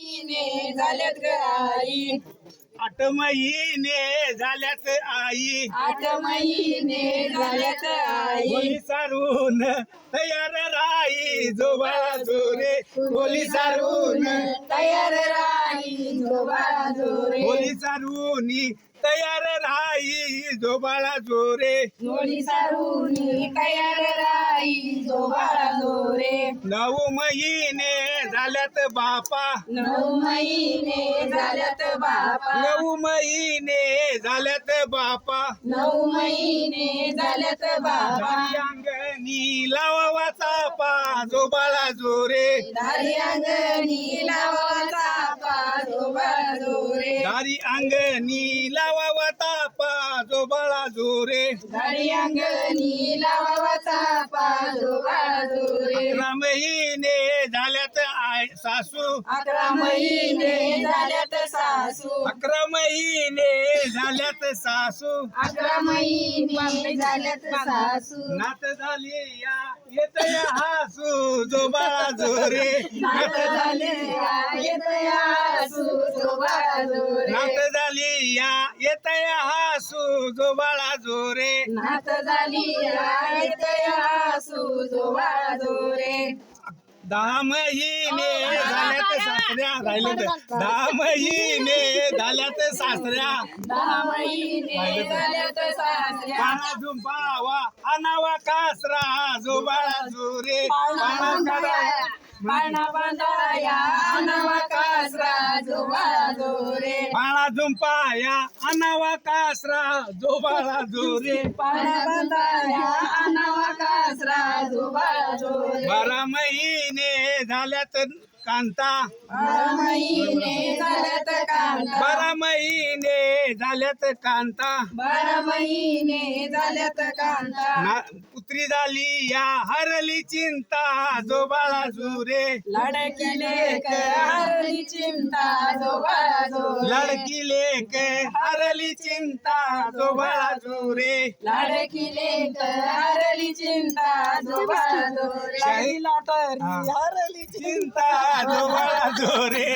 महिने झाल्यात ग आई, 8 महिने झाल्यात आई, 8 महिने झाल्यात आई. बोली सारून तयार राई जोबाळा जोरे, बोली सारून तयार राही जोबाळा जोरे, बोली सारून तयार राई जोबाळा जोरे. जोडी सारूनी तयार राही जोबाळा जोरे. 9 महिने झाल्यात बापा, 9 महिने झाल्यात बापा, 9 महिने झाल्यात बापा. 9 महिने झाल्यात बाबा. दारी अंगणी लावावा चापा जोबाळा जोरे, दारी अंगणी लावा चापा जोबाळा जोरे, दारी अंगणी लावावा तापा जोबाळा जोरे. दारी अंगणी लावा चापा जोबाळा जोरे. 11 महिने झाल्यात आय सासू, 11 महिने झाल्यात सासू, 11 महिने झाल्यात सासू. 11 महिने झाल्यात सासू. नात झाली या येत या हासू जोबाळा जोरे, नात झाले येतया सासू जोबाळा जोरे, नात झाली या येत या हासू जोबाळा जोरे. नात झाली येतया सासू जोबाळा जोरे. 10 महिने झाल्यात सासऱ्या राहिले तर 10 महिने झाल्यात सासऱ्या. 10 महिने झाल्यात सासऱ्या. पाना झुंपावा आनावा कासरा जोबाळा जोरे, पाना कराया पाळणा बांधाया आणावा कासरा जोबाळा जोरे, पाना झुंपाया आनावा कासरा जोबाळा जोरे. पाळणा बांधाया आणावा कासरा जोबाळा जोरे. 12 महिने झाल्यात कांता, 12 महिने झाल्यात कांता, 12 महिने झाल्यात कांता. 12 महिने झाल्यात कांता. पुत्री झाली या हरली चिंता जोबाळा जोरे, लाडकी लेक हरली चिंता जोबाळा जोरे, लडकी लेक हरली चिंता जोबाळा जोरे. लाडकी लेक हरली चिंता जोबाळा जोरे. शाहीला तर हरली चिंता जोबाळा जोरे.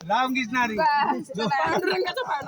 राम गिजणारी पांडुरंगाचा पाळणा.